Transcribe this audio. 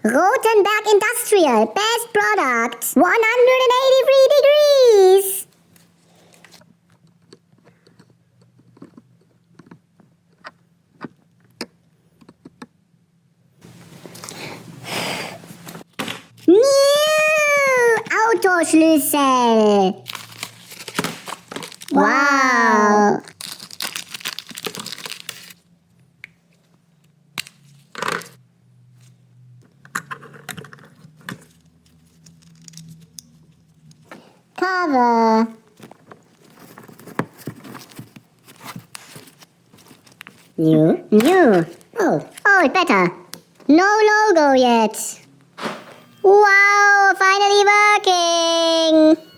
Rotenberg Industrial, best product, 183 degrees. New Autoschlüssel. Wow. Cover. New. Oh, better. No logo yet. Wow, finally working.